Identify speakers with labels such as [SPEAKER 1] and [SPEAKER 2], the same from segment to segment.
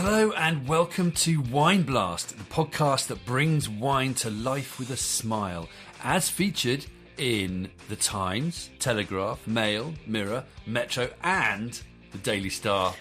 [SPEAKER 1] Hello and welcome to Wine Blast, the podcast that brings wine to life with a smile, as featured in The Times, Telegraph, Mail, Mirror, Metro and the Daily Star.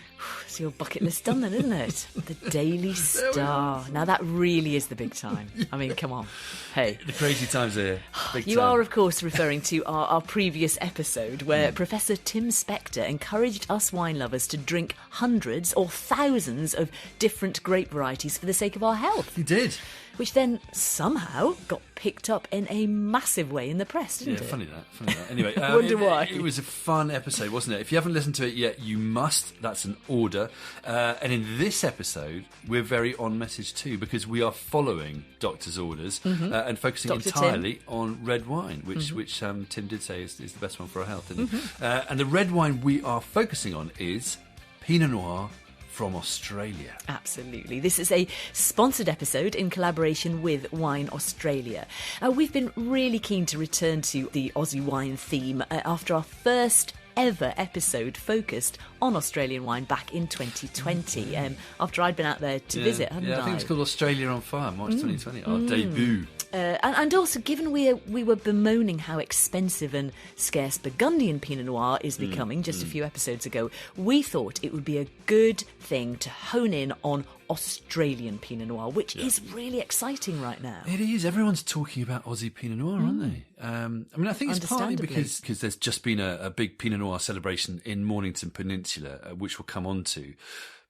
[SPEAKER 2] It's your bucket list done then, isn't it? The Daily Star. Now that really is the big time. I mean, come on. Hey.
[SPEAKER 1] The crazy times here. Big
[SPEAKER 2] You
[SPEAKER 1] time.
[SPEAKER 2] are, of course, referring to our previous episode where Professor Tim Spector encouraged us wine lovers to drink hundreds or thousands of different grape varieties for the sake of our health.
[SPEAKER 1] He did.
[SPEAKER 2] Which then somehow got picked up in a massive way in the press, didn't it?
[SPEAKER 1] Funny that. Anyway,
[SPEAKER 2] Wonder why.
[SPEAKER 1] It was a fun episode, wasn't it? If you haven't listened to it yet, you must. That's an order. And in this episode, we're very on message too, because we are following doctor's orders and focusing
[SPEAKER 2] Dr.
[SPEAKER 1] entirely on red wine, which Tim did say is the best one for our health, didn't he? And the red wine we are focusing on is Pinot Noir from Australia.
[SPEAKER 2] Absolutely. This is a sponsored episode in collaboration with Wine Australia. We've been really keen to return to the Aussie wine theme after our first ever episode focused on Australian wine back in 2020, after I'd been out there to visit, hadn't I?
[SPEAKER 1] I think it's called Australia on Fire, March 2020, our debut.
[SPEAKER 2] And also, given we were bemoaning how expensive and scarce Burgundian Pinot Noir is becoming just a few episodes ago, we thought it would be a good thing to hone in on Australian Pinot Noir, which is really exciting right now.
[SPEAKER 1] It is. Everyone's talking about Aussie Pinot Noir, aren't they? I think it's partly because there's just been a big Pinot Noir celebration in Mornington Peninsula, which we'll come on to.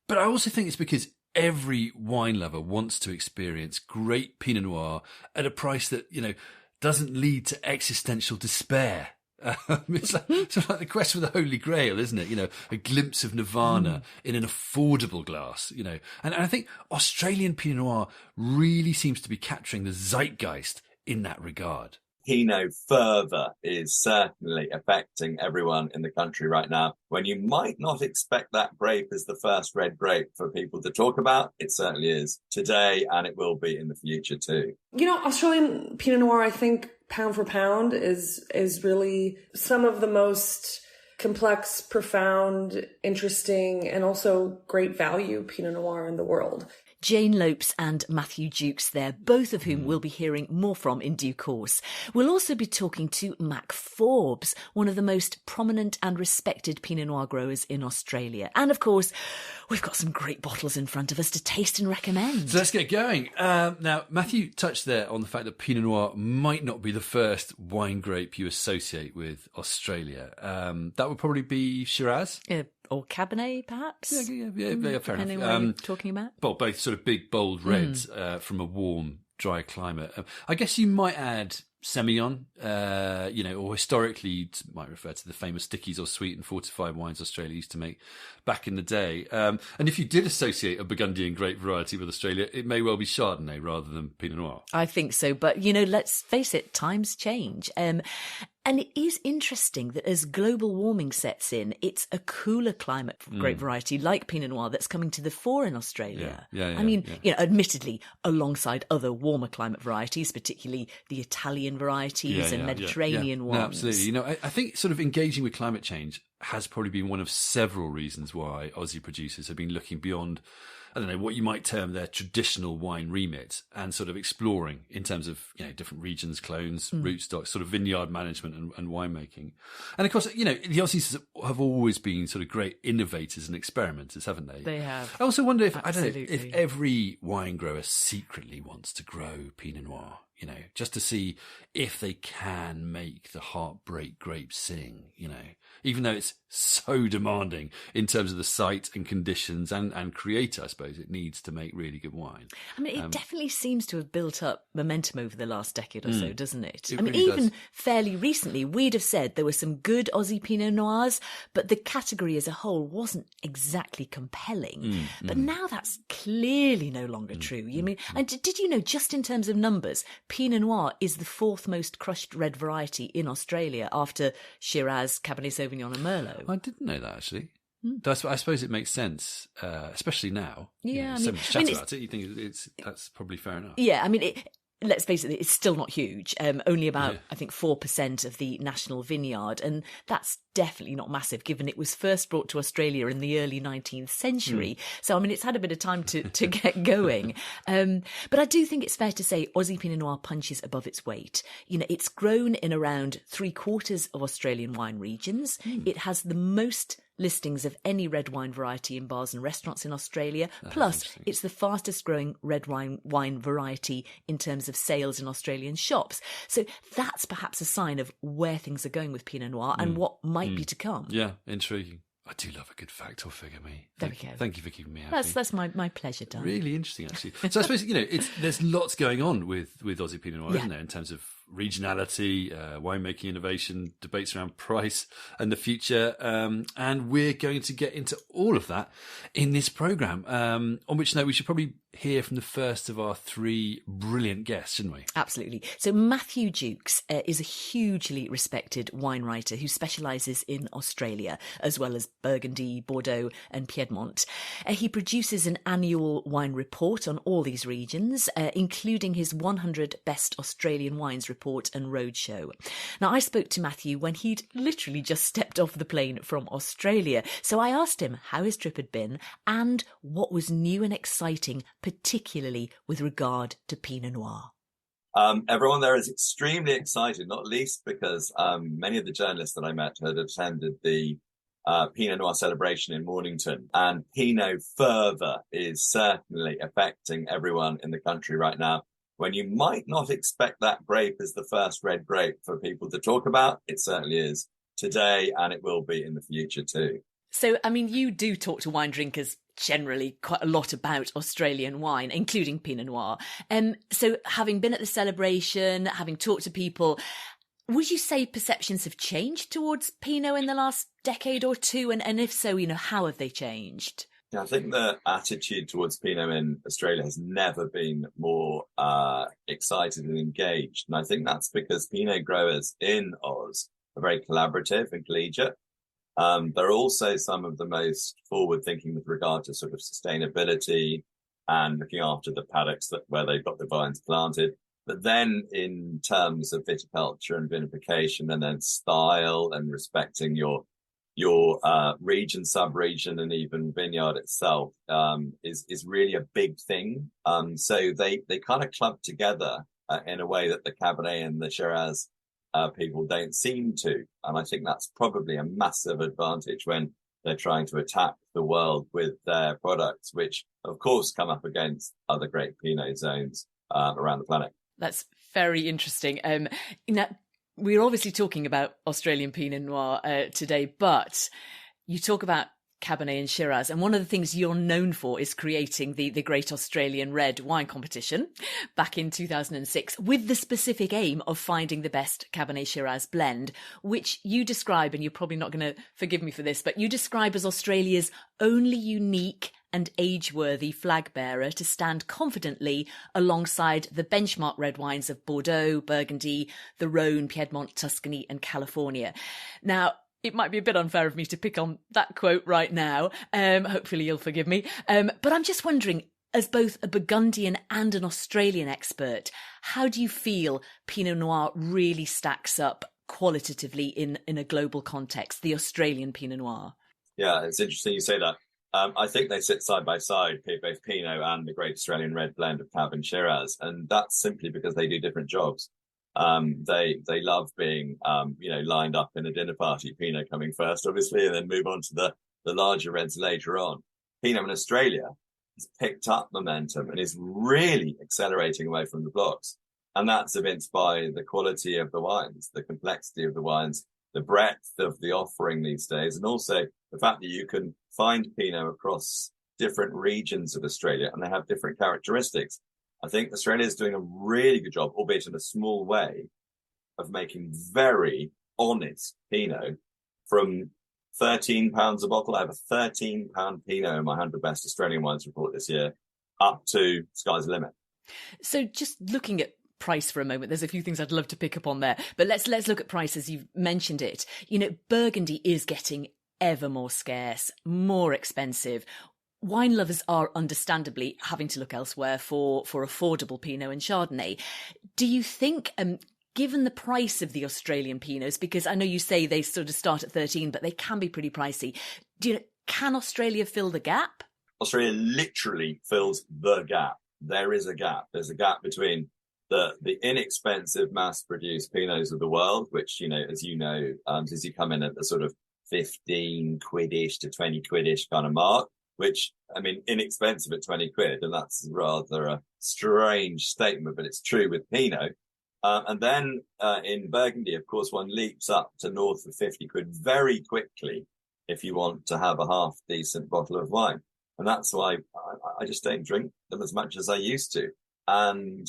[SPEAKER 1] But I also think it's because every wine lover wants to experience great Pinot Noir at a price that, doesn't lead to existential despair. It's sort of like the quest for the Holy Grail, isn't it? A glimpse of nirvana in an affordable glass, And I think Australian Pinot Noir really seems to be capturing the zeitgeist in that regard.
[SPEAKER 3] Pinot fervour is certainly affecting everyone in the country right now. When you might not expect that grape as the first red grape for people to talk about, it certainly is today, and it will be in the future too.
[SPEAKER 4] Australian Pinot Noir, I think, pound for pound, is really some of the most complex, profound, interesting, and also great value Pinot Noir in the world.
[SPEAKER 2] Jane Lopes and Matthew Jukes there, both of whom we'll be hearing more from in due course. We'll also be talking to Mac Forbes, one of the most prominent and respected Pinot Noir growers in Australia. And of course, we've got some great bottles in front of us to taste and recommend.
[SPEAKER 1] So let's get going. Now, Matthew touched there on the fact that Pinot Noir might not be the first wine grape you associate with Australia. That would probably be Shiraz.
[SPEAKER 2] Or Cabernet, perhaps?
[SPEAKER 1] Yeah, fair enough.
[SPEAKER 2] Depending on what you're talking about.
[SPEAKER 1] Well, both sort of big, bold reds from a warm, dry climate. I guess you might add Semillon, or historically you might refer to the famous stickies or sweet and fortified wines Australia used to make back in the day. And if you did associate a Burgundian grape variety with Australia, it may well be Chardonnay rather than Pinot Noir.
[SPEAKER 2] I think so. But, let's face it, times change. And it is interesting that as global warming sets in, it's a cooler climate grape variety like Pinot Noir that's coming to the fore in Australia. Admittedly, alongside other warmer climate varieties, particularly the Italian varieties and Mediterranean ones.
[SPEAKER 1] No, absolutely. I think sort of engaging with climate change has probably been one of several reasons why Aussie producers have been looking beyond, what you might term their traditional wine remit and sort of exploring in terms of, different regions, clones, rootstocks, sort of vineyard management and winemaking. And of course, the Aussies have always been sort of great innovators and experimenters, haven't they?
[SPEAKER 2] They have.
[SPEAKER 1] I also wonder if,
[SPEAKER 2] Absolutely.
[SPEAKER 1] if every wine grower secretly wants to grow Pinot Noir. Just to see if they can make the heartbreak grape sing, even though it's so demanding in terms of the site and conditions and creator, I suppose, it needs to make really good wine.
[SPEAKER 2] It definitely seems to have built up momentum over the last decade or so, doesn't it?
[SPEAKER 1] It really
[SPEAKER 2] even
[SPEAKER 1] does.
[SPEAKER 2] fairly recently, we'd have said there were some good Aussie Pinot Noirs, but the category as a whole wasn't exactly compelling. But now that's clearly no longer true. And did you know, just in terms of numbers, Pinot Noir is the fourth most crushed red variety in Australia after Shiraz, Cabernet Sauvignon and Merlot.
[SPEAKER 1] I didn't know that, actually. I suppose it makes sense, especially now.
[SPEAKER 2] Yeah,
[SPEAKER 1] so much chat about it. You think that's probably fair enough.
[SPEAKER 2] Yeah, let's face it, it's still not huge. Only about, I think, 4% of the national vineyard. And that's definitely not massive, given it was first brought to Australia in the early 19th century. So, I mean, it's had a bit of time to get going. But I do think it's fair to say Ozzie Pinot Noir punches above its weight. You know, it's grown in around 3/4 of Australian wine regions. It has the most listings of any red wine variety in bars and restaurants in Australia. Plus, it's the fastest growing red wine variety in terms of sales in Australian shops. So that's perhaps a sign of where things are going with Pinot Noir and what might be to come.
[SPEAKER 1] Yeah, intriguing. I do love a good fact or figure, me.
[SPEAKER 2] There we go.
[SPEAKER 1] Thank you for keeping me happy.
[SPEAKER 2] That's my pleasure, Dan.
[SPEAKER 1] Really interesting, actually. So I suppose, you know, there's lots going on with Ozzie Pinot Noir, isn't there, in terms of regionality, winemaking innovation, debates around price and the future. And we're going to get into all of that in this programme. On which note, we should probably hear from the first of our three brilliant guests, shouldn't we?
[SPEAKER 2] Absolutely. So Matthew Jukes is a hugely respected wine writer who specialises in Australia, as well as Burgundy, Bordeaux and Piedmont. He produces an annual wine report on all these regions, including his 100 Best Australian Wines report and roadshow. Now, I spoke to Matthew when he'd literally just stepped off the plane from Australia. So I asked him how his trip had been and what was new and exciting, particularly with regard to Pinot Noir.
[SPEAKER 3] Everyone there is extremely excited, not least because many of the journalists that I met had attended the Pinot Noir celebration in Mornington, and Pinot fervour is certainly affecting everyone in the country right now. When you might not expect that grape as the first red grape for people to talk about, it certainly is today, and it will be in the future too.
[SPEAKER 2] So, I mean, you do talk to wine drinkers generally quite a lot about Australian wine, including Pinot Noir. So having been at the celebration, having talked to people, would you say perceptions have changed towards Pinot in the last decade or two? And if so, you know, how have they changed?
[SPEAKER 3] Yeah, I think the attitude towards Pinot in Australia has never been more excited and engaged. And I think that's because Pinot growers in Oz are very collaborative and collegiate. They're also some of the most forward-thinking with regard to sort of sustainability and looking after the paddocks where they've got the vines planted. But then in terms of viticulture and vinification and then style and respecting your region, sub-region, and even vineyard itself is really a big thing. So they kind of club together in a way that the Cabernet and the Shiraz people don't seem to. And I think that's probably a massive advantage when they're trying to attack the world with their products, which of course come up against other great Pinot zones around the planet.
[SPEAKER 2] That's very interesting. Now, we're obviously talking about Australian Pinot Noir today, but you talk about Cabernet and Shiraz, and one of the things you're known for is creating the Great Australian Red Wine Competition back in 2006 with the specific aim of finding the best Cabernet Shiraz blend, which you describe, and you're probably not going to forgive me for this, but you describe as Australia's only unique and age-worthy flag bearer to stand confidently alongside the benchmark red wines of Bordeaux, Burgundy, the Rhone, Piedmont, Tuscany and California. Now, it might be a bit unfair of me to pick on that quote right now. Hopefully you'll forgive me. But I'm just wondering, as both a Burgundian and an Australian expert, how do you feel Pinot Noir really stacks up qualitatively in a global context, the Australian Pinot Noir?
[SPEAKER 3] Yeah, it's interesting you say that. I think they sit side by side, both Pinot and the Great Australian Red blend of Cab and Shiraz, and that's simply because they do different jobs. They love being, lined up in a dinner party, Pinot coming first, obviously, and then move on to the larger reds later on. Pinot in Australia has picked up momentum and is really accelerating away from the blocks. And that's evinced by the quality of the wines, the complexity of the wines, the breadth of the offering these days, and also the fact that you can find Pinot across different regions of Australia and they have different characteristics. I think Australia is doing a really good job, albeit in a small way, of making very honest Pinot from £13 a bottle. I have a £13 Pinot in my 100 Best Australian Wines report this year, up to sky's the limit.
[SPEAKER 2] So just looking at price for a moment, there's a few things I'd love to pick up on there, but let's look at price as you've mentioned it. You know, Burgundy is getting ever more scarce, more expensive. wine lovers are understandably having to look elsewhere for affordable Pinot and Chardonnay. Do you think, given the price of the Australian Pinots, because I know you say they sort of start at 13, but they can be pretty pricey, can Australia fill the gap?
[SPEAKER 3] Australia literally fills the gap. There is a gap. There's a gap between the inexpensive mass-produced Pinots of the world, which, as you come in at the sort of 15 quid-ish to 20 quid-ish kind of mark, which, I mean, inexpensive at 20 quid, and that's rather a strange statement, but it's true with Pinot. And then in Burgundy, of course, one leaps up to north of 50 quid very quickly if you want to have a half-decent bottle of wine. And that's why I just don't drink them as much as I used to. And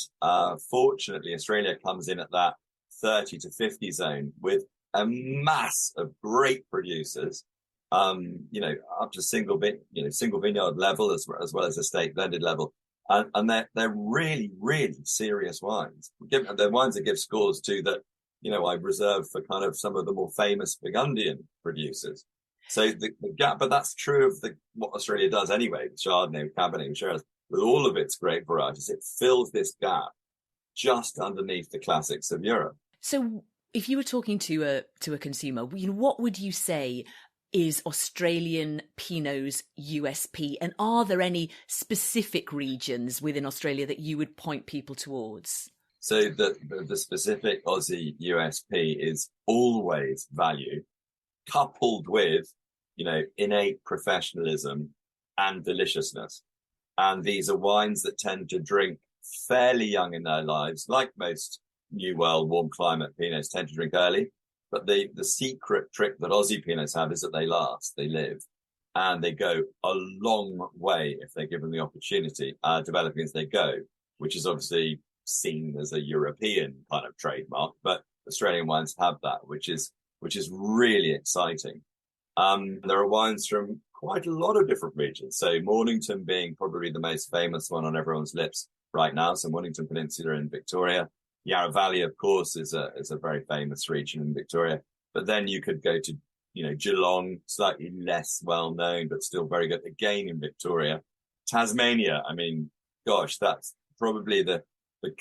[SPEAKER 3] fortunately, Australia comes in at that 30 to 50 zone with a mass of great producers, up to single vineyard level as well as estate blended level. And they're really, really serious wines. They're wines that give scores to that, I reserve for kind of some of the more famous Burgundian producers. So the gap, but that's true of what Australia does anyway, with Chardonnay, Cabernet, Shiraz, with all of its grape varieties. It fills this gap just underneath the classics of Europe.
[SPEAKER 2] So if you were talking to a consumer, what would you say is Australian Pinot's USP? And are there any specific regions within Australia that you would point people towards?
[SPEAKER 3] So the specific Aussie USP is always value, coupled with, innate professionalism and deliciousness. And these are wines that tend to drink fairly young in their lives, like most New World warm climate Pinots tend to drink early. But the secret trick that Aussie Pinots have is that they last, they live, and they go a long way if they're given the opportunity, developing as they go, which is obviously seen as a European kind of trademark. But Australian wines have that, which is really exciting. There are wines from quite a lot of different regions. So Mornington being probably the most famous one on everyone's lips right now. So Mornington Peninsula in Victoria. Yarra Valley, of course, is a very famous region in Victoria. But then you could go to, Geelong, slightly less well known, but still very good again in Victoria. Tasmania, I mean, gosh, that's probably the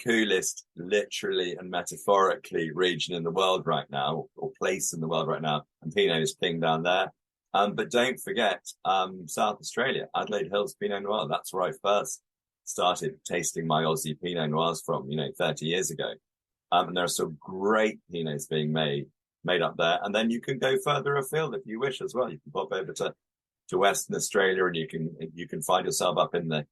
[SPEAKER 3] coolest, literally and metaphorically, region in the world right now, or place in the world right now. And Pinot is king down there. But don't forget, South Australia, Adelaide Hills Pinot Noir. That's where I first started tasting my Aussie Pinot Noirs from, 30 years ago. And there are some great Pinots being made up there. And then you can go further afield if you wish as well. You can pop over to Western Australia, and you can find yourself up in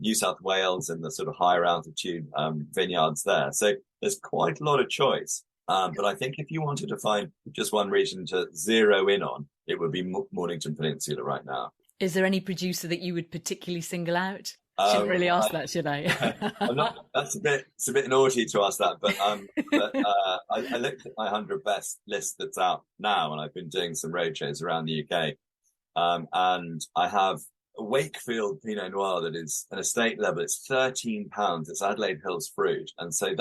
[SPEAKER 3] New South Wales and the sort of higher altitude vineyards there. So there's quite a lot of choice. But I think if you wanted to find just one region to zero in on, it would be Mornington Peninsula right now.
[SPEAKER 2] Is there any producer that you would particularly single out? Shouldn't really ask that, should I?
[SPEAKER 3] It's a bit naughty to ask that, but I looked at my 100 best list that's out now, and I've been doing some road shows around the UK. And I have a Wakefield Pinot Noir that is an estate level. It's £13. It's Adelaide Hills fruit. And so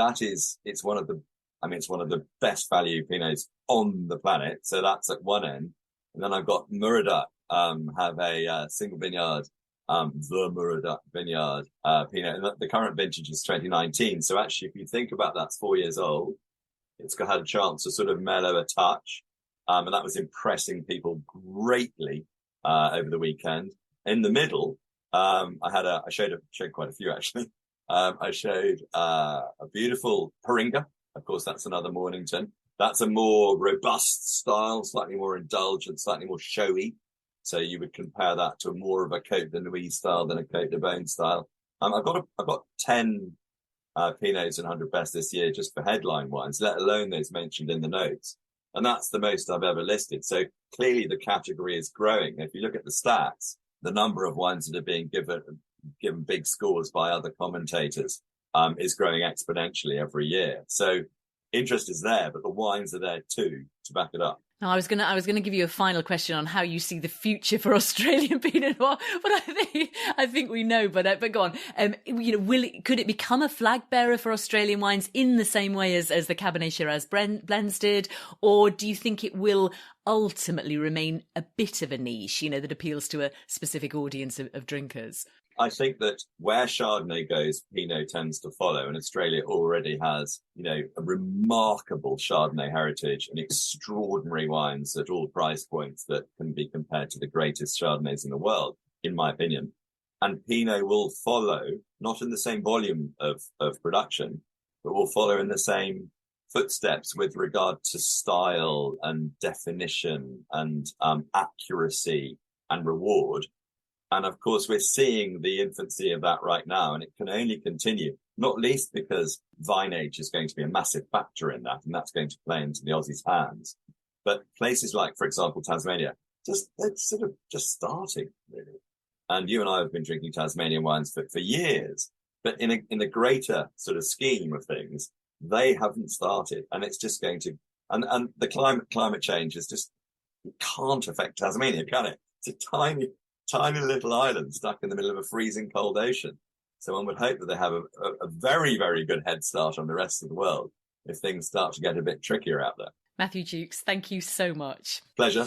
[SPEAKER 3] it's one of the best value Pinots on the planet. So that's at one end. And then I've got Muraduck, have a single vineyard, the Muraduck vineyard, Pinot. And the current vintage is 2019. So actually, if you think about that's 4 years old, it's had a chance to sort of mellow a touch. And that was impressing people greatly, over the weekend. In the middle, I showed quite a few actually. I showed, a beautiful Paringa. Of course, that's another Mornington. That's a more robust style, slightly more indulgent, slightly more showy. So you would compare that to more of a Côte de Nuit style than a Côte de Beaune style. I've got 10 Pinots and 100 best this year just for headline wines, let alone those mentioned in the notes. And that's the most I've ever listed. So clearly the category is growing. If you look at the stats, the number of wines that are being given big scores by other commentators is growing exponentially every year. So interest is there, but the wines are there too to back it up.
[SPEAKER 2] Now, I was gonna give you a final question on how you see the future for Australian Pinot Noir, but I think we know. But go on. Could it become a flag bearer for Australian wines in the same way as the Cabernet Shiraz blends did, or do you think it will ultimately remain a bit of a niche, that appeals to a specific audience of drinkers?
[SPEAKER 3] I think that where Chardonnay goes, Pinot tends to follow, and Australia already has, a remarkable Chardonnay heritage and extraordinary wines at all price points that can be compared to the greatest Chardonnays in the world, in my opinion. And Pinot will follow, not in the same volume of production, but will follow in the same footsteps with regard to style and definition and accuracy and reward. And of course, we're seeing the infancy of that right now, and it can only continue, not least because vine age is going to be a massive factor in that, and that's going to play into the Aussies' hands. But places like, for example, Tasmania, they're sort of just starting, really. And you and I have been drinking Tasmanian wines for years, but in a greater sort of scheme of things, they haven't started, and it's just going to, and the climate change is just, it can't affect Tasmania, can it? It's a tiny little island stuck in the middle of a freezing cold ocean. So one would hope that they have a very, very good head start on the rest of the world if things start to get a bit trickier out there.
[SPEAKER 2] Matthew Jukes, thank you so much.
[SPEAKER 3] Pleasure.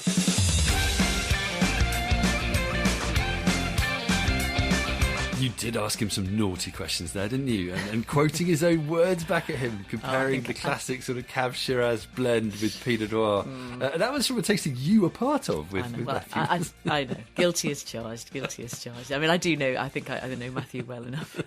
[SPEAKER 1] You did ask him some naughty questions there, didn't you? And quoting his own words back at him, comparing the classic sort of Cab Shiraz blend with Pinot Noir. That was from a tasting you were part of with Matthew.
[SPEAKER 2] I know. Guilty as charged. I mean, I do know. I think I know Matthew well enough.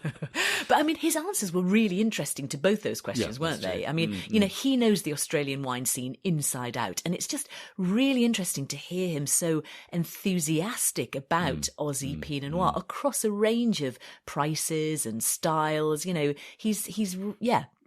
[SPEAKER 2] But I mean, his answers were really interesting to both those questions, weren't they? I mean, he knows the Australian wine scene inside out, and it's just really interesting to hear him so enthusiastic about Aussie Pinot Noir across a range of prices and styles. He's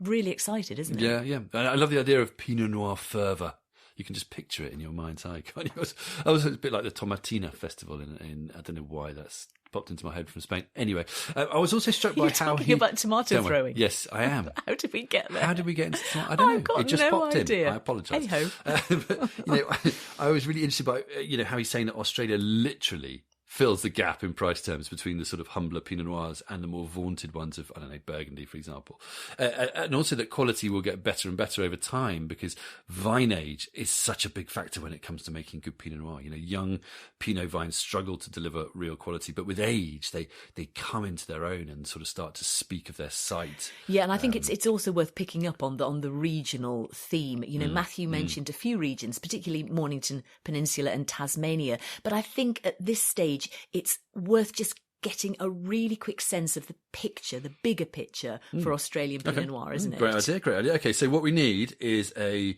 [SPEAKER 2] really excited, isn't he?
[SPEAKER 1] Yeah. I love the idea of Pinot Noir fervour. You can just picture it in your mind's eye, can't you? I was a bit like the Tomatina festival in I don't know why that's popped into my head from Spain. Anyway, I was also struck by how
[SPEAKER 2] talking about tomato throwing.
[SPEAKER 1] Yes, I am.
[SPEAKER 2] How did we get there?
[SPEAKER 1] How did we get into tomato? I don't know.
[SPEAKER 2] I've got
[SPEAKER 1] it just
[SPEAKER 2] no
[SPEAKER 1] popped
[SPEAKER 2] idea.
[SPEAKER 1] in. I apologise.
[SPEAKER 2] Hey ho.
[SPEAKER 1] But, I was really interested by how he's saying that Australia literally fills the gap in price terms between the sort of humbler Pinot Noirs and the more vaunted ones of, I don't know, Burgundy, for example. And also that quality will get better and better over time because vine age is such a big factor when it comes to making good Pinot Noir. Young Pinot vines struggle to deliver real quality, but with age, they come into their own and sort of start to speak of their sight.
[SPEAKER 2] Yeah, and I think it's also worth picking up on the regional theme. Matthew mentioned a few regions, particularly Mornington Peninsula and Tasmania, but I think at this stage, it's worth just getting a really quick sense of the picture, the bigger picture for Australian Pinot Noir, isn't it?
[SPEAKER 1] Great idea. Okay, so what we need is a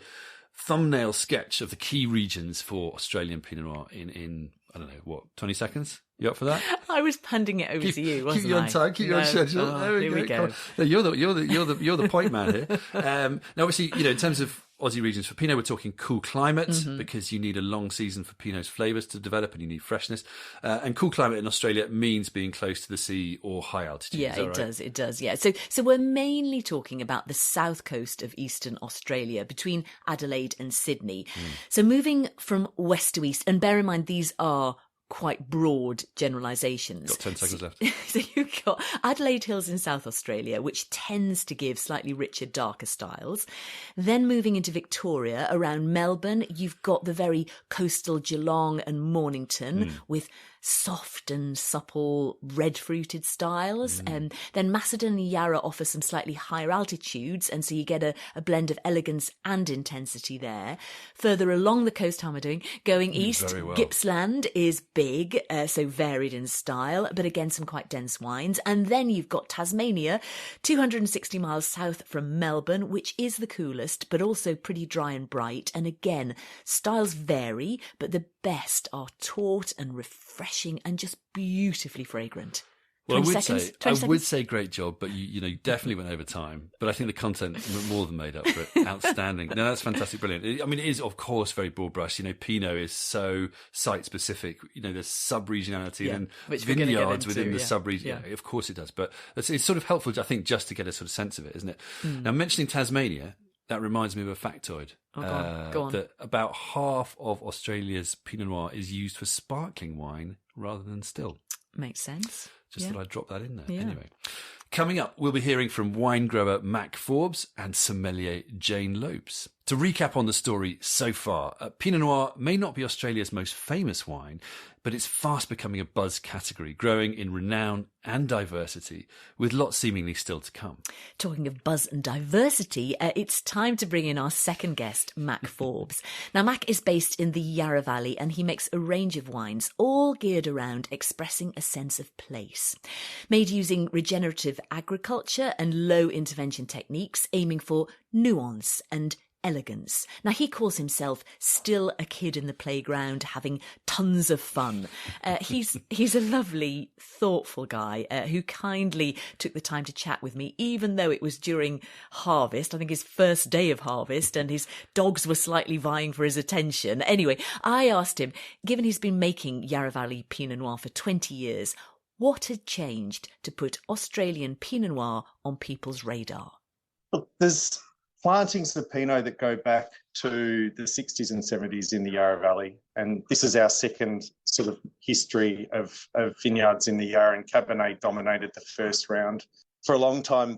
[SPEAKER 1] thumbnail sketch of the key regions for Australian Pinot Noir in I don't know, what, 20 seconds? You up for that?
[SPEAKER 2] I was handing it over to you, wasn't I?
[SPEAKER 1] Keep you on time, keep you on schedule.
[SPEAKER 2] Here we go.
[SPEAKER 1] No, you're the point man here. Now, obviously, in terms of Aussie regions for Pinot, we're talking cool climate because you need a long season for Pinot's flavours to develop and you need freshness. And cool climate in Australia means being close to the sea or high altitude.
[SPEAKER 2] Yeah, it does. Yeah. So we're mainly talking about the south coast of eastern Australia between Adelaide and Sydney. So moving from west to east, and bear in mind these are quite broad generalisations.
[SPEAKER 1] Got 10 seconds left.
[SPEAKER 2] So you've got Adelaide Hills in South Australia, which tends to give slightly richer, darker styles. Then moving into Victoria, around Melbourne, you've got the very coastal Geelong and Mornington with soft and supple red-fruited styles. And then Macedon and Yarra offer some slightly higher altitudes, and so you get a blend of elegance and intensity there. Further along the coast, how am I doing? Going east, well. Gippsland is big, so varied in style, but again, some quite dense wines. And then you've got Tasmania, 260 miles south from Melbourne, which is the coolest, but also pretty dry and bright. And again, styles vary, but the best are taut and refreshing and just beautifully fragrant.
[SPEAKER 1] Well, I would say great job, but you definitely went over time. But I think the content more than made up for it. Outstanding. No, that's fantastic, brilliant. I mean, it is of course very broad brush. Pinot is so site specific. There's sub-regionality and vineyards within the sub-region. Yeah, of course it does. But it's sort of helpful, I think, just to get a sort of sense of it, isn't it? Now, mentioning Tasmania, that reminds me of a factoid.
[SPEAKER 2] Go on.
[SPEAKER 1] That about half of Australia's Pinot Noir is used for sparkling wine rather than still.
[SPEAKER 2] Makes sense.
[SPEAKER 1] Just thought I'd drop that in there.
[SPEAKER 2] Yeah.
[SPEAKER 1] Anyway, coming up, we'll be hearing from wine grower Mac Forbes and sommelier Jane Lopes. To recap on the story so far, Pinot Noir may not be Australia's most famous wine, but it's fast becoming a buzz category, growing in renown and diversity, with lots seemingly still to come.
[SPEAKER 2] Talking of buzz and diversity, it's time to bring in our second guest, Mac Forbes. Now, Mac is based in the Yarra Valley, and he makes a range of wines, all geared around expressing a sense of place. Made using regenerative agriculture and low intervention techniques, aiming for nuance and elegance. Now, he calls himself still a kid in the playground, having tons of fun. He's a lovely, thoughtful guy who kindly took the time to chat with me, even though it was during harvest, I think his first day of harvest, and his dogs were slightly vying for his attention. Anyway, I asked him, given he's been making Yarra Valley Pinot Noir for 20 years, what had changed to put Australian Pinot Noir on people's radar?
[SPEAKER 5] Look, there's plantings of Pinot that go back to the 60s and 70s in the Yarra Valley. And this is our second sort of history of vineyards in the Yarra, and Cabernet dominated the first round. For a long time,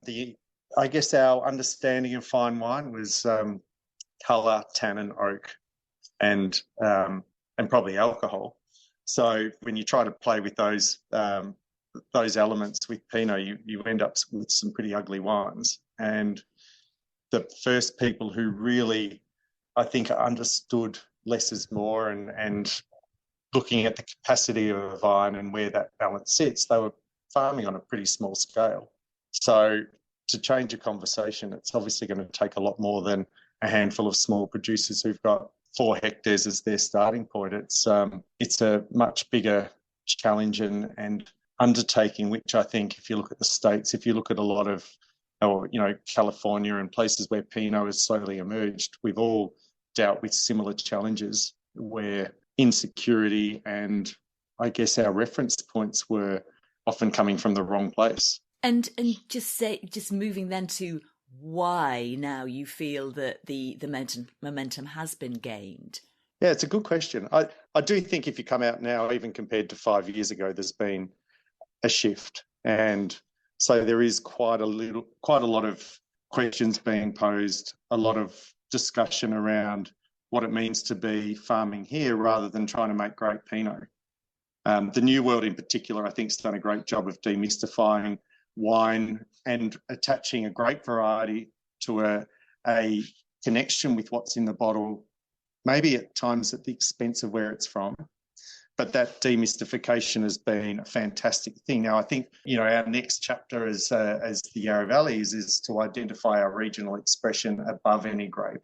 [SPEAKER 5] I guess our understanding of fine wine was colour, tannin, oak, and probably alcohol. So when you try to play with those elements with Pinot, you end up with some pretty ugly wines. And the first people who really, I think, understood less is more and looking at the capacity of a vine and where that balance sits, they were farming on a pretty small scale. So to change a conversation, it's obviously going to take a lot more than a handful of small producers who've got 4 hectares as their starting point. It's a much bigger challenge and undertaking, which I think if you look at the States, if you look at a lot of California and places where Pinot has slowly emerged, we've all dealt with similar challenges where insecurity and I guess our reference points were often coming from the wrong place.
[SPEAKER 2] And just moving then to why now you feel that the momentum has been gained.
[SPEAKER 5] Yeah, it's a good question. I do think if you come out now, even compared to 5 years ago, there's been a shift, and so there is quite a lot of questions being posed, a lot of discussion around what it means to be farming here rather than trying to make great Pinot. The New World in particular, I think, has done a great job of demystifying wine and attaching a grape variety to a connection with what's in the bottle, maybe at times at the expense of where it's from. But that demystification has been a fantastic thing. Now, I think, our next chapter as the Yarra Valley is to identify our regional expression above any grape.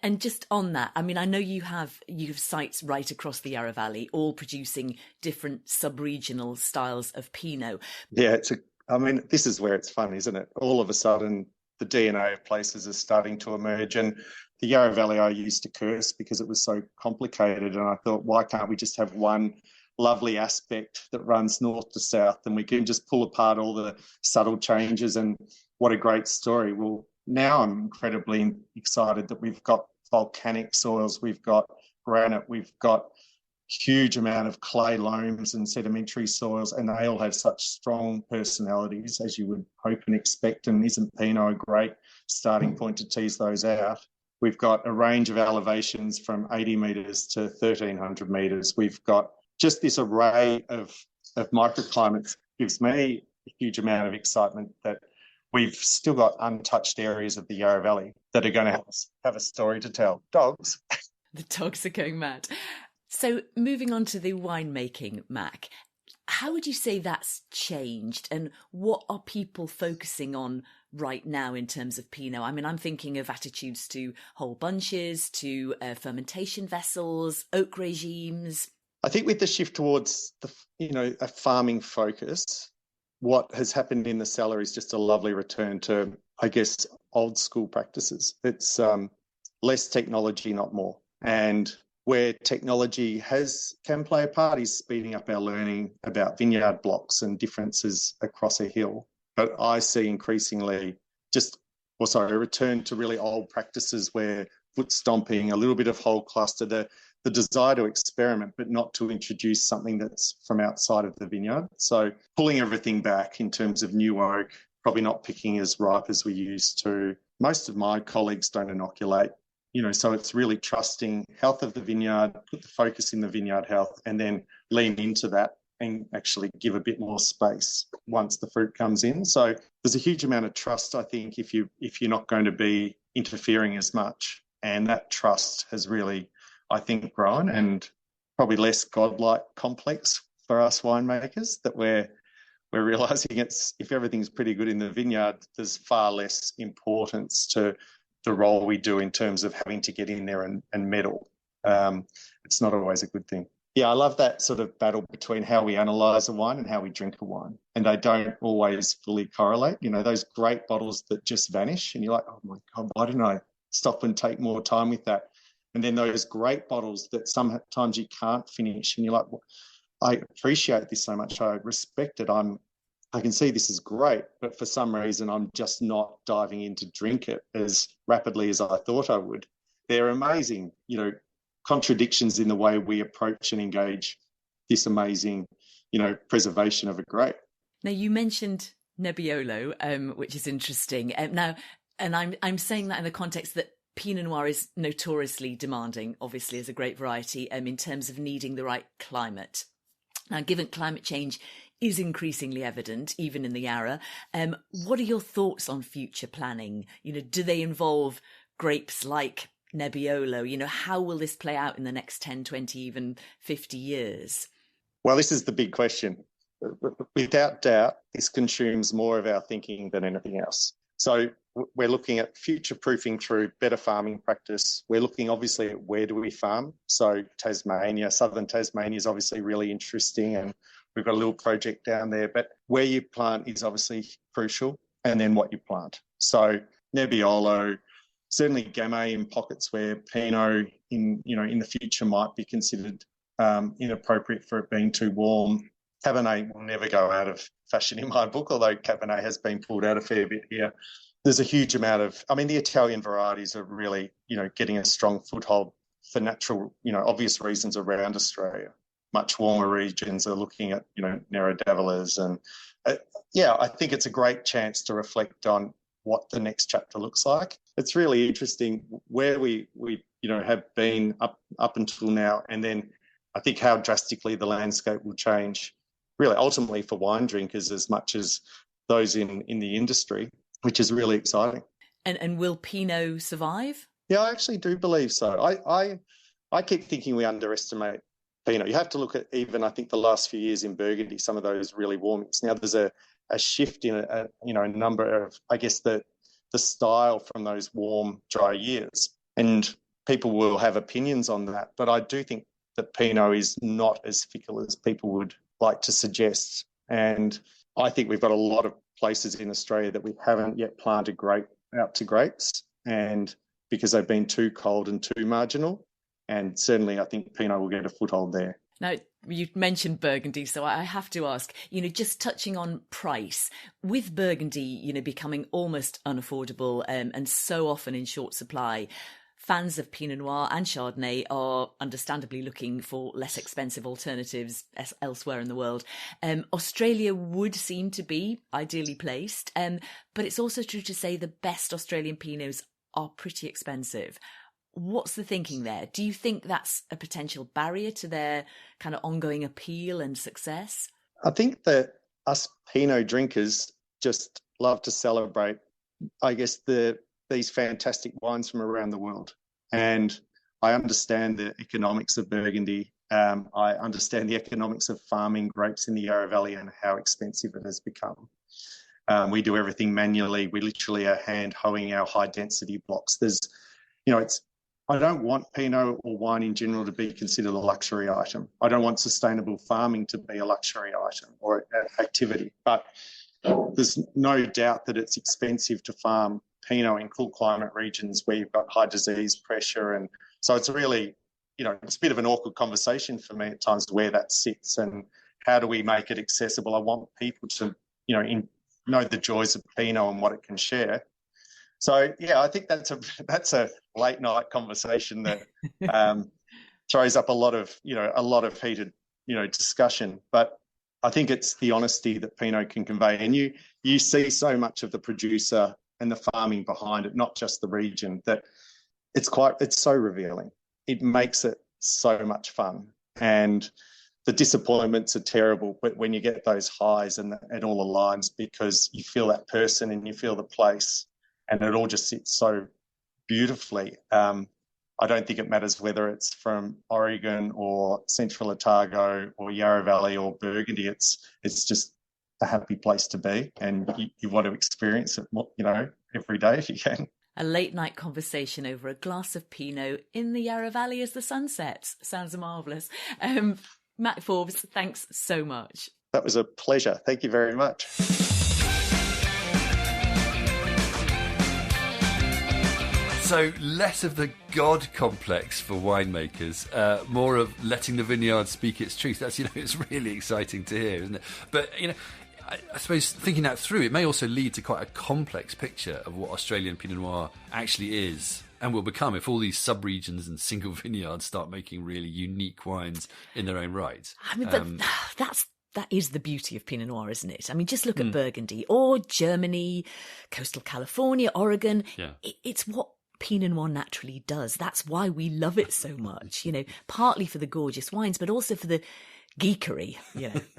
[SPEAKER 2] And just on that, I mean, I know you have sites right across the Yarra Valley, all producing different sub-regional styles of Pinot.
[SPEAKER 5] Yeah, this is where it's fun, isn't it? All of a sudden, the DNA of places is starting to emerge. And the Yarra Valley I used to curse because it was so complicated. And I thought, why can't we just have one lovely aspect that runs north to south and we can just pull apart all the subtle changes? And what a great story. Well, now I'm incredibly excited that we've got volcanic soils, we've got granite, we've got huge amount of clay loams and sedimentary soils, and they all have such strong personalities as you would hope and expect. And isn't Pinot a great starting point to tease those out? We've got a range of elevations from 80 metres to 1,300 metres. We've got just this array of microclimates. Gives me a huge amount of excitement that we've still got untouched areas of the Yarra Valley that are going to have a story to tell. Dogs.
[SPEAKER 2] The dogs are going mad. So moving on to the winemaking, Mac, how would you say that's changed and what are people focusing on right now in terms of Pinot? I mean, I'm thinking of attitudes to whole bunches, to fermentation vessels, oak regimes.
[SPEAKER 5] I think with the shift towards a farming focus, what has happened in the cellar is just a lovely return to, I guess, old school practices. It's less technology, not more. And where technology can play a part is speeding up our learning about vineyard blocks and differences across a hill. But I see increasingly just a return to really old practices where foot stomping, a little bit of whole cluster, the desire to experiment, but not to introduce something that's from outside of the vineyard. So pulling everything back in terms of new oak, probably not picking as ripe as we used to. Most of my colleagues don't inoculate, so it's really trusting health of the vineyard, put the focus in the vineyard health, and then lean into that and actually give a bit more space once the fruit comes in. So there's a huge amount of trust, I think, if you're not going to be interfering as much. And that trust has really, I think, grown, and probably less godlike complex for us winemakers, that we're realising if everything's pretty good in the vineyard, there's far less importance to the role we do in terms of having to get in there and meddle. It's not always a good thing. Yeah, I love that sort of battle between how we analyse a wine and how we drink a wine. And they don't always fully correlate. Those great bottles that just vanish and you're like, oh my God, why didn't I stop and take more time with that? And then those great bottles that sometimes you can't finish and you're like, well, I appreciate this so much. I respect it. I can see this is great, but for some reason I'm just not diving in to drink it as rapidly as I thought I would. They're amazing, contradictions in the way we approach and engage this amazing, preservation of a grape.
[SPEAKER 2] Now, you mentioned Nebbiolo, which is interesting. I'm saying that in the context that Pinot Noir is notoriously demanding, obviously, as a grape variety, in terms of needing the right climate. Now, given climate change is increasingly evident, even in the Yarra, what are your thoughts on future planning? Do they involve grapes like Nebbiolo? How will this play out in the next 10, 20, even 50 years?
[SPEAKER 5] Well, this is the big question. Without doubt, this consumes more of our thinking than anything else. So we're looking at future-proofing through better farming practice. We're looking, obviously, at where do we farm. So Tasmania, southern Tasmania is obviously really interesting, and we've got a little project down there. But where you plant is obviously crucial, and then what you plant. So Nebbiolo, certainly Gamay in pockets where Pinot in the future might be considered inappropriate for it being too warm. Cabernet will never go out of fashion in my book, although Cabernet has been pulled out a fair bit here. There's a huge amount of, the Italian varieties are really, getting a strong foothold for natural, obvious reasons around Australia. Much warmer regions are looking at, Neredavelas. And I think it's a great chance to reflect on what the next chapter looks like. It's really interesting where we have been up until now, and then I think how drastically the landscape will change, really ultimately for wine drinkers as much as those in the industry, which is really exciting.
[SPEAKER 2] And will Pinot survive?
[SPEAKER 5] Yeah, I actually do believe so. I keep thinking we underestimate Pinot. You have to look at even, I think, the last few years in Burgundy, some of those really warmings. Now there's a shift in a number of, I guess, the style from those warm, dry years. And people will have opinions on that. But I do think that Pinot is not as fickle as people would like to suggest. And I think we've got a lot of places in Australia that we haven't yet planted grape out to grapes, and because they've been too cold and too marginal. And certainly I think Pinot will get a foothold there.
[SPEAKER 2] Now, you mentioned Burgundy, so I have to ask, just touching on price, with Burgundy, becoming almost unaffordable and so often in short supply, fans of Pinot Noir and Chardonnay are understandably looking for less expensive alternatives elsewhere in the world. Australia would seem to be ideally placed, but it's also true to say the best Australian Pinots are pretty expensive. What's the thinking there? Do you think that's a potential barrier to their kind of ongoing appeal and success?
[SPEAKER 5] I think that us Pinot drinkers just love to celebrate, I guess, these fantastic wines from around the world. And I understand the economics of Burgundy. I understand the economics of farming grapes in the Yarra Valley and how expensive it has become. We do everything manually. We literally are hand hoeing our high density blocks. I don't want Pinot or wine in general to be considered a luxury item. I don't want sustainable farming to be a luxury item or activity. But there's no doubt that it's expensive to farm Pinot in cool climate regions where you've got high disease pressure. And so it's really, it's a bit of an awkward conversation for me at times where that sits and how do we make it accessible. I want people to, know the joys of Pinot and what it can share. So yeah, I think that's a late night conversation that throws up a lot of heated discussion. But I think it's the honesty that Pinot can convey, and you see so much of the producer and the farming behind it, not just the region. That it's so revealing. It makes it so much fun, and the disappointments are terrible. But when you get those highs and it all aligns, because you feel that person and you feel the place, and it all just sits so beautifully. I don't think it matters whether it's from Oregon or Central Otago or Yarra Valley or Burgundy. It's just a happy place to be, and you want to experience it, every day if you can.
[SPEAKER 2] A late night conversation over a glass of Pinot in the Yarra Valley as the sun sets. Sounds marvellous. Matt Forbes, thanks so much.
[SPEAKER 5] That was a pleasure. Thank you very much.
[SPEAKER 1] So less of the God complex for winemakers, more of letting the vineyard speak its truth. That's, it's really exciting to hear, isn't it? But, I suppose thinking that through, it may also lead to quite a complex picture of what Australian Pinot Noir actually is and will become if all these sub-regions and single vineyards start making really unique wines in their own right.
[SPEAKER 2] I mean, that is the beauty of Pinot Noir, isn't it? I mean, just look at Burgundy or Germany, coastal California, Oregon. Yeah. It's what Pinot Noir naturally does. That's why we love it so much, partly for the gorgeous wines, but also for the geekery,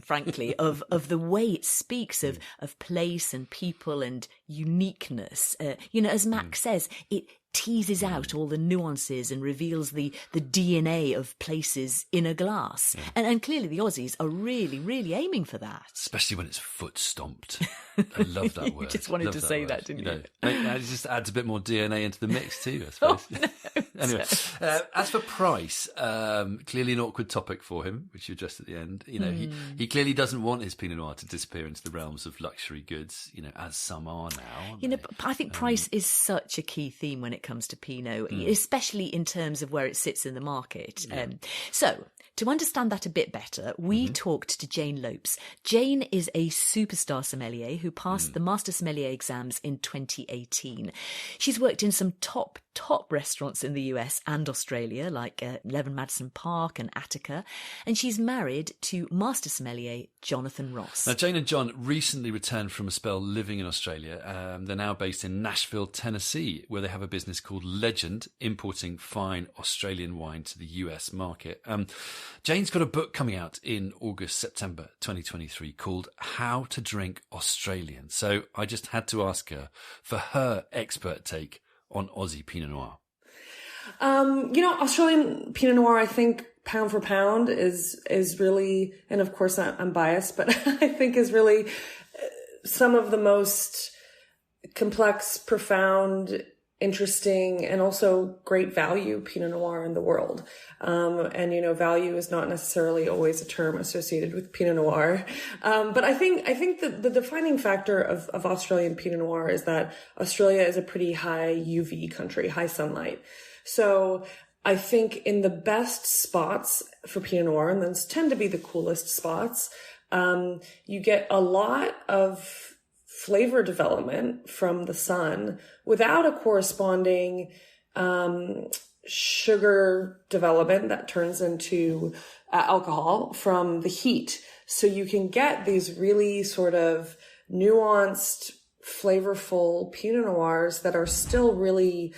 [SPEAKER 2] frankly, of the way it speaks of place and people and uniqueness. As Max says, it teases out all the nuances and reveals the DNA of places in a glass. Yeah. And clearly the Aussies are really, really aiming for that.
[SPEAKER 1] Especially when it's foot stomped. I love that word.
[SPEAKER 2] You just wanted to say that, didn't you?
[SPEAKER 1] It just adds a bit more DNA into the mix too, I suppose.
[SPEAKER 2] No.
[SPEAKER 1] Anyway, as for price, clearly an awkward topic for him, which you addressed at the end. He clearly doesn't want his Pinot Noir to disappear into the realms of luxury goods, as some are now.
[SPEAKER 2] But I think price is such a key theme when it comes to Pinot, especially in terms of where it sits in the market. Yeah. So to understand that a bit better, we talked to Jane Lopes. Jane is a superstar sommelier who passed the Master Sommelier exams in 2018. She's worked in some top restaurants in the US and Australia, like Leven Madison Park and Attica, and she's married to Master Sommelier Jonathan Ross.
[SPEAKER 1] Now, Jane and John recently returned from a spell living in Australia. They're now based in Nashville, Tennessee, where they have a business called Legend, importing fine Australian wine to the US market. Jane's got a book coming out in September 2023 called How to Drink Australian. So I just had to ask her for her expert take on Aussie Pinot Noir.
[SPEAKER 4] Australian Pinot Noir, I think pound for pound is really, and of course I'm biased, but I think is really some of the most complex, profound, interesting, and also great value Pinot Noir in the world. Value is not necessarily always a term associated with Pinot Noir. But I think that the defining factor of Australian Pinot Noir is that Australia is a pretty high UV country, high sunlight. So I think in the best spots for Pinot Noir, and those tend to be the coolest spots, you get a lot of flavor development from the sun without a corresponding sugar development that turns into alcohol from the heat. So you can get these really sort of nuanced, flavorful Pinot Noirs that are still really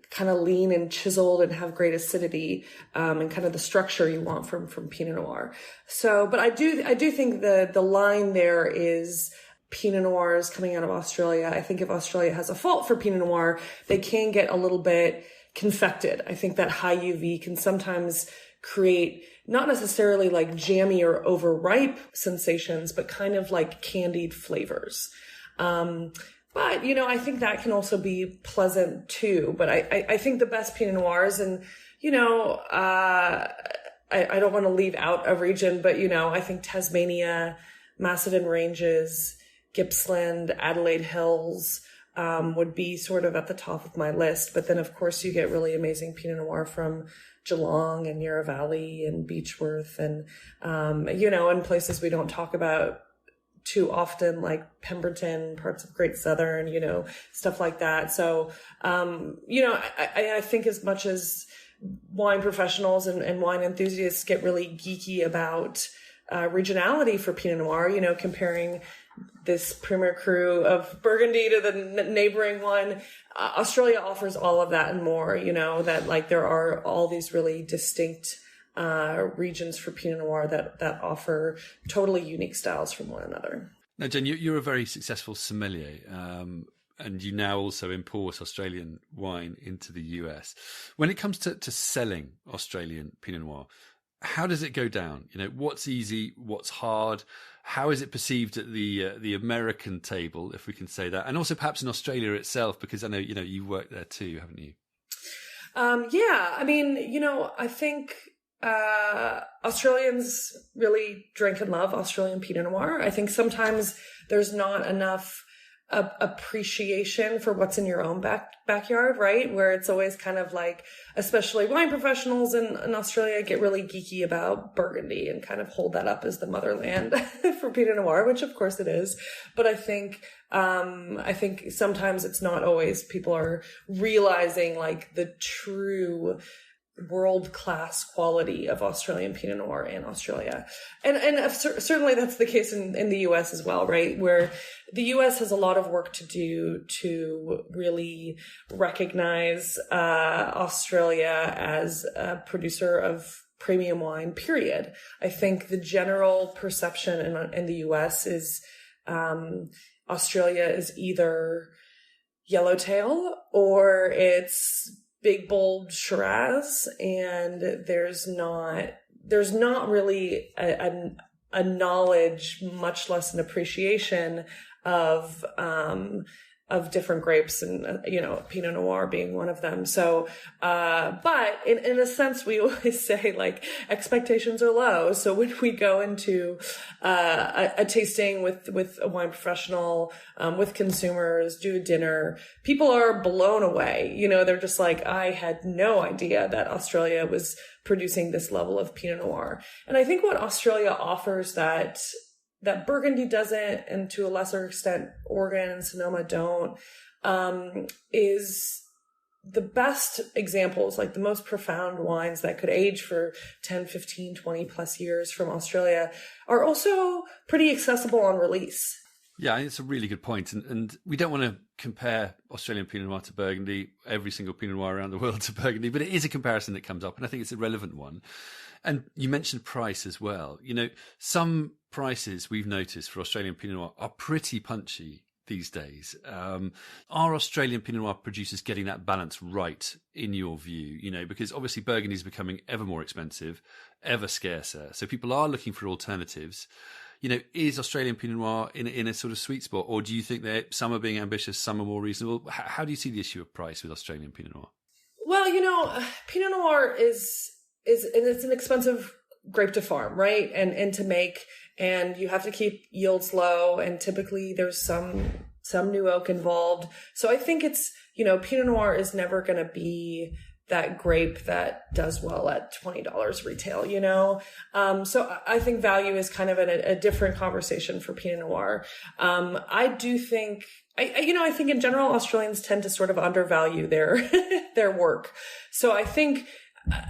[SPEAKER 4] kind of lean and chiseled and have great acidity, and kind of the structure you want from Pinot Noir. So, but I do think the line there is Pinot Noirs coming out of Australia. I think if Australia has a fault for Pinot Noir, they can get a little bit confected. I think that high UV can sometimes create not necessarily like jammy or overripe sensations, but kind of like candied flavors. But, I think that can also be pleasant too. But I think the best Pinot Noirs, and, I don't want to leave out a region, but, I think Tasmania, Macedon Ranges, Gippsland, Adelaide Hills, would be sort of at the top of my list. But then, of course, you get really amazing Pinot Noir from Geelong and Yarra Valley and Beechworth and, and places we don't talk about too often, like Pemberton, parts of Great Southern, stuff like that. So, I think as much as wine professionals and wine enthusiasts get really geeky about regionality for Pinot Noir, comparing this premier cru of Burgundy to the neighboring one, Australia offers all of that and more, that like there are all these really distinct regions for Pinot Noir that offer totally unique styles from one another.
[SPEAKER 1] Now, Jen, you're a very successful sommelier, and you now also import Australian wine into the US. When it comes to selling Australian Pinot Noir, how does it go down? What's easy, what's hard? How is it perceived at the American table, if we can say that, and also perhaps in Australia itself, because I know you worked there too, haven't you?
[SPEAKER 4] Yeah, I mean, I think Australians really drink and love Australian Pinot Noir. I think sometimes there's not enough appreciation for what's in your own backyard, right? Where it's always kind of like, especially wine professionals in Australia get really geeky about Burgundy and kind of hold that up as the motherland for Pinot Noir, which of course it is. But I think sometimes it's not always people are realizing like the true world-class quality of Australian Pinot Noir in Australia. And certainly that's the case in the US as well, right? Where the US has a lot of work to do to really recognize Australia as a producer of premium wine, period. I think the general perception in the US is Australia is either yellowtail or it's big, bold Shiraz, and there's not really a knowledge, much less an appreciation of different grapes, and Pinot Noir being one of them. So, but in a sense, we always say like expectations are low. So when we go into a tasting with a wine professional, with consumers, do a dinner, people are blown away. They're just like, I had no idea that Australia was producing this level of Pinot Noir. And I think what Australia offers that Burgundy doesn't, and to a lesser extent, Oregon and Sonoma don't, is the best examples, like the most profound wines that could age for 10, 15, 20 plus years from Australia are also pretty accessible on release.
[SPEAKER 1] Yeah, it's a really good point. And we don't want to compare Australian Pinot Noir to Burgundy, every single Pinot Noir around the world to Burgundy, but it is a comparison that comes up, and I think it's a relevant one. And you mentioned price as well. Some prices we've noticed for Australian Pinot Noir are pretty punchy these days. Are Australian Pinot Noir producers getting that balance right, in your view? Because obviously Burgundy is becoming ever more expensive, ever scarcer. So people are looking for alternatives. Is Australian Pinot Noir in a sort of sweet spot, or do you think that some are being ambitious, some are more reasonable? How do you see the issue of price with Australian Pinot Noir?
[SPEAKER 4] Well, Pinot Noir is it's an expensive grape to farm, right? And to make, and you have to keep yields low, and typically there's some new oak involved. So I think it's, Pinot Noir is never going to be that grape that does well at $20 retail, So I think value is kind of a different conversation for Pinot Noir. I do think, I think in general, Australians tend to sort of undervalue their work. So I think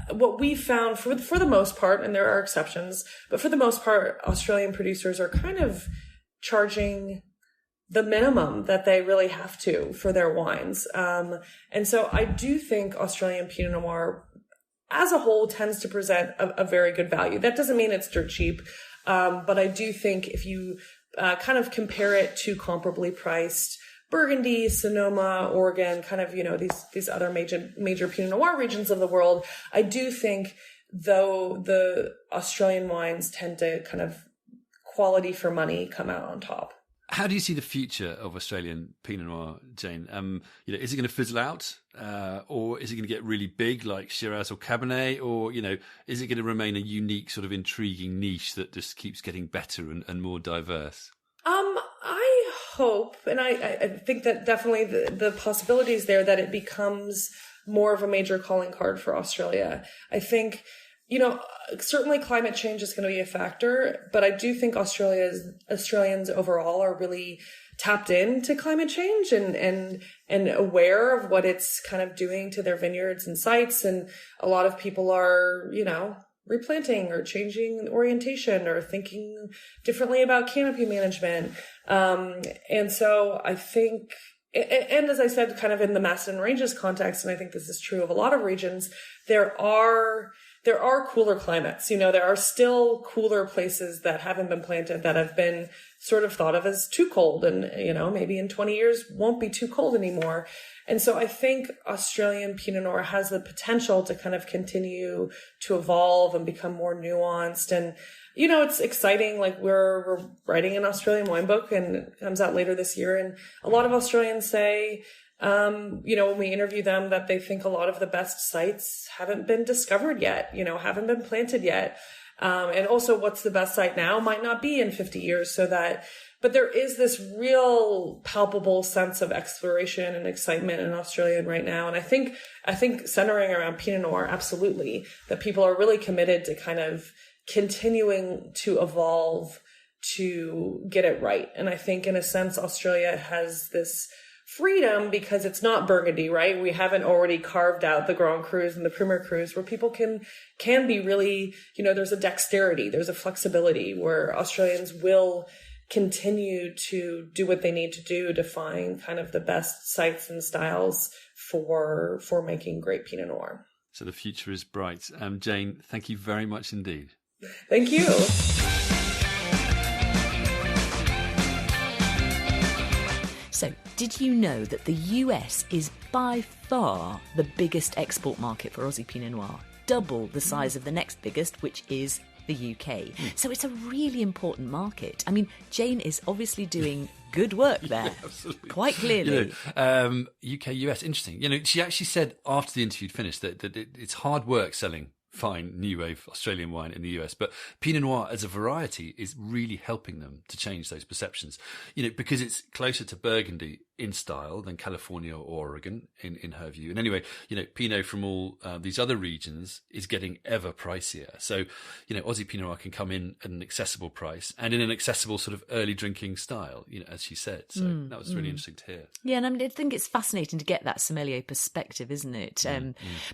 [SPEAKER 4] what we found for the most part, and there are exceptions, but for the most part, Australian producers are kind of charging the minimum that they really have to for their wines. And so I do think Australian Pinot Noir as a whole tends to present a very good value. That doesn't mean it's dirt cheap. But I do think if you kind of compare it to comparably priced Burgundy, Sonoma, Oregon, kind of, these other major Pinot Noir regions of the world, I do think though the Australian wines tend to kind of quality for money come out on top.
[SPEAKER 1] How do you see the future of Australian Pinot Noir, Jane? Is it going to fizzle out, or is it going to get really big like Shiraz or Cabernet, or is it going to remain a unique sort of intriguing niche that just keeps getting better and more diverse?
[SPEAKER 4] I hope, and I think that definitely the possibility is there that it becomes more of a major calling card for Australia. I think certainly climate change is going to be a factor, but I do think Australians overall are really tapped into climate change and aware of what it's kind of doing to their vineyards and sites. And a lot of people are, replanting or changing orientation or thinking differently about canopy management. And so I think, and as I said, kind of in the Macedon Ranges context, and I think this is true of a lot of regions, there are cooler climates. There are still cooler places that haven't been planted that have been sort of thought of as too cold, and, maybe in 20 years won't be too cold anymore. And so I think Australian Pinot Noir has the potential to kind of continue to evolve and become more nuanced. And, it's exciting. Like we're writing an Australian wine book, and it comes out later this year. And a lot of Australians say, when we interview them, that they think a lot of the best sites haven't been discovered yet, haven't been planted yet. And also what's the best site now might not be in 50 years. But there is this real palpable sense of exploration and excitement in Australia right now. And I think centering around Pinot Noir, absolutely, that people are really committed to kind of continuing to evolve to get it right. And I think in a sense, Australia has this freedom because it's not Burgundy, right? We haven't already carved out the Grand Crus and the Premier Crus where people can be really, there's a dexterity, there's a flexibility where Australians will continue to do what they need to do to find kind of the best sites and styles for making great Pinot Noir.
[SPEAKER 1] So the future is bright. Jane, thank you very much indeed.
[SPEAKER 4] Thank you.
[SPEAKER 2] So, did you know that the US is by far the biggest export market for Aussie Pinot Noir? Double the size of the next biggest, which is the UK. So it's a really important market. I mean, Jane is obviously doing good work there.
[SPEAKER 1] Yeah, absolutely.
[SPEAKER 2] Quite clearly.
[SPEAKER 1] UK, US, interesting. She actually said after the interview finished that it's hard work selling fine new wave Australian wine in the US, but Pinot Noir as a variety is really helping them to change those perceptions, because it's closer to Burgundy in style than California or Oregon in her view. And anyway, Pinot from all these other regions is getting ever pricier. So, Aussie Pinot Noir can come in at an accessible price and in an accessible sort of early drinking style, as she said. So that was really interesting to hear.
[SPEAKER 2] Yeah, and I think it's fascinating to get that sommelier perspective, isn't it?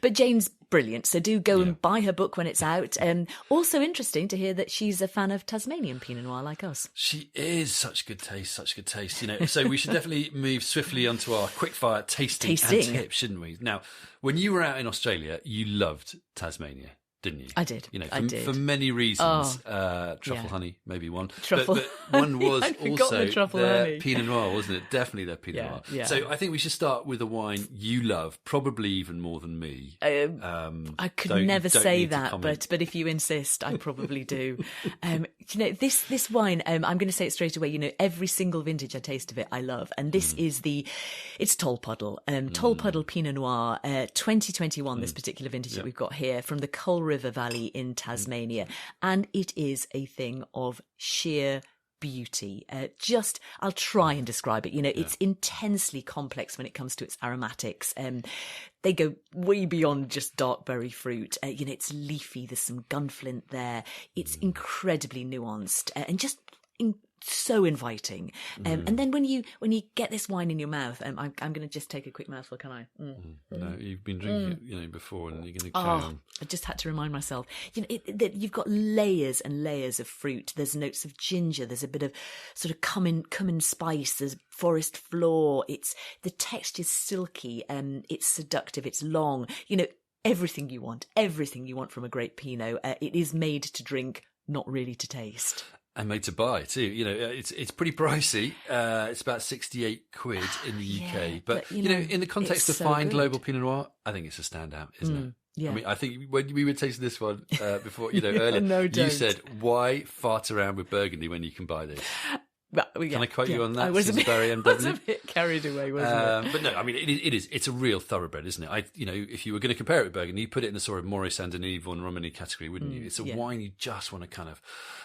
[SPEAKER 2] But Jane's brilliant, so do go and buy her book when it's out. Also interesting to hear that she's a fan of Tasmanian Pinot Noir like us.
[SPEAKER 1] She is such good taste. So we should definitely move swiftly onto our quickfire tasting and tips, shouldn't we? Now, when you were out in Australia, you loved Tasmania, didn't you?
[SPEAKER 2] I did.
[SPEAKER 1] I did. For many reasons. Truffle honey, maybe one. Truffle. But one was also their Pinot Noir, wasn't it? Definitely their Pinot Noir. Yeah. So I think we should start with a wine you love, probably even more than me.
[SPEAKER 2] I could never say that, but if you insist, I probably do. This wine, I'm going to say it straight away. Every single vintage I taste of it, I love. And this is it's Tolpuddle. Tolpuddle Pinot Noir, 2021, this particular vintage that we've got here from the Coal River Valley in Tasmania. And it is a thing of sheer beauty. I'll try and describe it. It's intensely complex when it comes to its aromatics. They go way beyond just dark berry fruit. It's leafy. There's some gunflint there. It's incredibly nuanced and just so inviting. And then when you get this wine in your mouth, I'm going to just take a quick mouthful, can I?
[SPEAKER 1] No, you've been drinking it, before, and you're going to carry on.
[SPEAKER 2] I just had to remind myself. You've got layers and layers of fruit. There's notes of ginger. There's a bit of sort of cumin spice. There's forest floor. The texture's silky. It's seductive. It's long. Everything you want from a great Pinot. It is made to drink, not really to taste.
[SPEAKER 1] And made to buy too. It's pretty pricey. It's about 68 quid in the UK. But in the context of fine global Pinot Noir, I think it's a standout, isn't it?
[SPEAKER 2] Yeah.
[SPEAKER 1] I mean, I think when we were tasting this one before, earlier, you said, why fart around with Burgundy when you can buy this?
[SPEAKER 2] Well,
[SPEAKER 1] Can I quote you on that?
[SPEAKER 2] I was a bit carried away, wasn't it?
[SPEAKER 1] But no, I mean, it's a real thoroughbred, isn't it? If you were going to compare it with Burgundy, you'd put it in the sort of Maurice Saint-Denis Von Romani category, wouldn't you? It's a wine you just want to kind of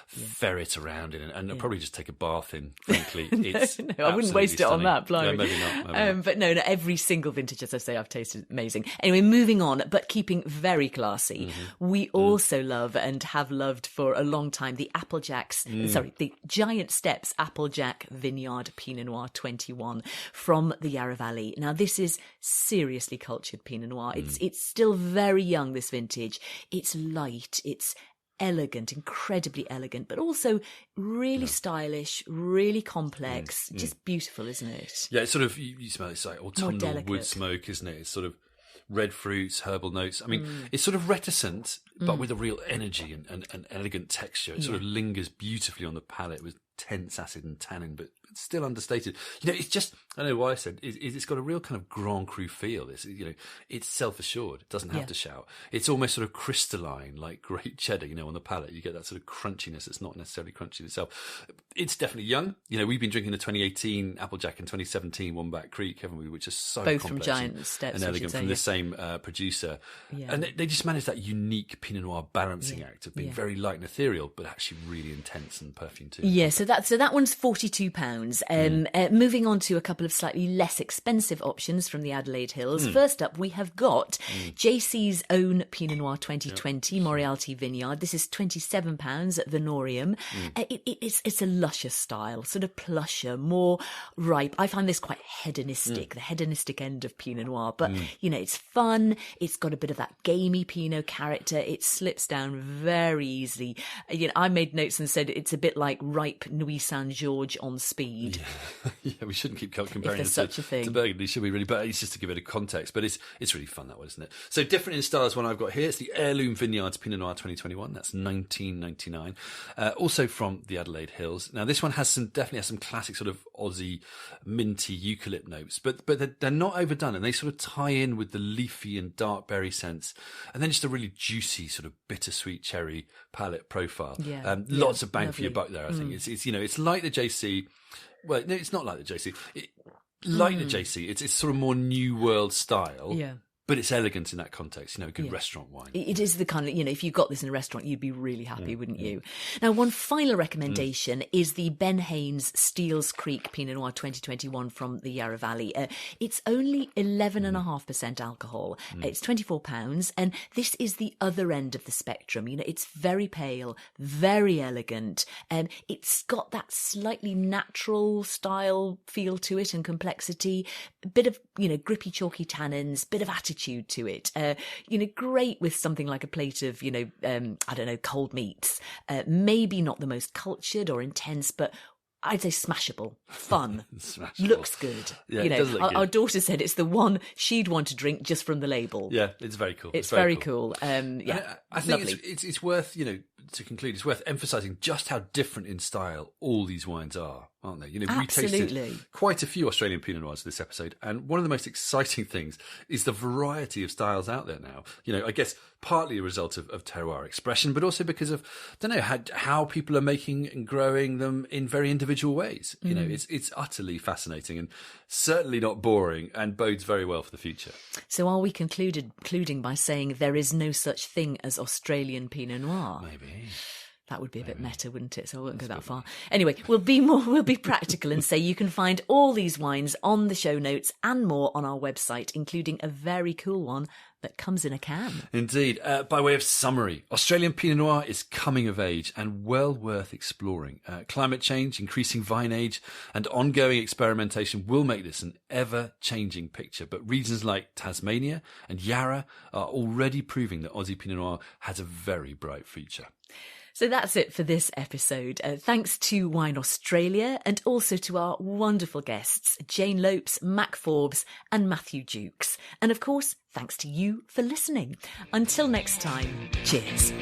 [SPEAKER 1] ferret around in and probably just take a bath in, frankly. It's
[SPEAKER 2] no, I wouldn't waste
[SPEAKER 1] stunning.
[SPEAKER 2] it on that, blimey.
[SPEAKER 1] No, maybe not.
[SPEAKER 2] But no, every single vintage, as I say, I've tasted amazing. Anyway, moving on, but keeping very classy. We also love and have loved for a long time the the Giant Steps Applejack Vineyard Pinot Noir 21 from the Yarra Valley. Now, this is seriously cultured Pinot Noir. It's still very young, this vintage. It's light, it's elegant, incredibly elegant, but also really stylish, really complex, just beautiful, isn't it?
[SPEAKER 1] Yeah, it's sort of, you smell it's like autumnal wood smoke, isn't it? It's sort of red fruits, herbal notes. I mean, it's sort of reticent, but with a real energy and elegant texture. It sort of lingers beautifully on the palate with tense acid and tannin, but still understated. It's just, I don't know why I said, it's got a real kind of Grand Cru feel. It's self-assured. It doesn't have to shout. It's almost sort of crystalline, like great cheddar, on the palate. You get that sort of crunchiness that's not necessarily crunchy itself. It's definitely young. We've been drinking the 2018 Applejack and 2017 Wombat Creek, haven't we? Which is so
[SPEAKER 2] both
[SPEAKER 1] complex
[SPEAKER 2] from Giant Steps
[SPEAKER 1] and elegant from the same producer. And they just managed that unique Pinot Noir balancing act of being very light and ethereal, but actually really intense and perfumed too.
[SPEAKER 2] Yeah, so that one's £42. Moving on to a couple of slightly less expensive options from the Adelaide Hills. First up, we have got JC's own Pinot Noir 2020 Morialty Vineyard. This is £27 at Venorium. It's a luscious style, sort of plusher, more ripe. I find this quite hedonistic, the hedonistic end of Pinot Noir. But, it's fun. It's got a bit of that gamey Pinot character. It slips down very easily. I made notes and said it's a bit like ripe Nuit Saint-Georges on speed.
[SPEAKER 1] Yeah, we shouldn't keep comparing it to Burgundy, should we really? But it's just to give it a context. But it's really fun, that one, isn't it? So different in style as one I've got here. It's the Heirloom Vineyards Pinot Noir 2021. That's $19.99. Also from the Adelaide Hills. Now, this one definitely has some classic sort of Aussie minty eucalypt notes, but they're not overdone, and they sort of tie in with the leafy and dark berry scents, and then just a really juicy sort of bittersweet cherry palate profile. Lots of bang for your buck there. I think it's like the JC. Well, no, it's not like the JC. Like the JC, it's sort of more new world style. Yeah. But it's elegant in that context, good restaurant wine. It
[SPEAKER 2] is the kind of, if you got this in a restaurant, you'd be really happy, wouldn't you? Now, one final recommendation is the Ben Haynes Steels Creek Pinot Noir 2021 from the Yarra Valley. It's only 11.5% alcohol. It's £24, and this is the other end of the spectrum. It's very pale, very elegant, and it's got that slightly natural style feel to it and complexity. A bit of, grippy, chalky tannins, bit of attitude to it. Great with something like a plate of, cold meats. Maybe not the most cultured or intense, but I'd say smashable, fun, looks good.
[SPEAKER 1] Yeah, it does look good.
[SPEAKER 2] Our daughter said it's the one she'd want to drink just from the label.
[SPEAKER 1] Yeah, it's very cool.
[SPEAKER 2] It's very cool. I
[SPEAKER 1] think it's worth, to conclude, it's worth emphasising just how different in style all these wines are, aren't they? We tasted quite a few Australian Pinot Noirs this episode, and one of the most exciting things is the variety of styles out there now. I guess partly a result of terroir expression, but also because of, how people are making and growing them in very individual ways. It's utterly fascinating and certainly not boring, and bodes very well for the future.
[SPEAKER 2] So are we concluding by saying there is no such thing as Australian Pinot Noir?
[SPEAKER 1] Maybe.
[SPEAKER 2] That would be a bit meta, wouldn't it? So I won't go that far. Anyway, we'll be practical and say you can find all these wines on the show notes and more on our website, including a very cool one that comes in a can.
[SPEAKER 1] Indeed. By way of summary, Australian Pinot Noir is coming of age and well worth exploring. Climate change, increasing vine age, and ongoing experimentation will make this an ever-changing picture. But regions like Tasmania and Yarra are already proving that Aussie Pinot Noir has a very bright future.
[SPEAKER 2] So that's it for this episode. Thanks to Wine Australia and also to our wonderful guests, Jane Lopes, Mac Forbes and Matthew Jukes. And of course, thanks to you for listening. Until next time, cheers.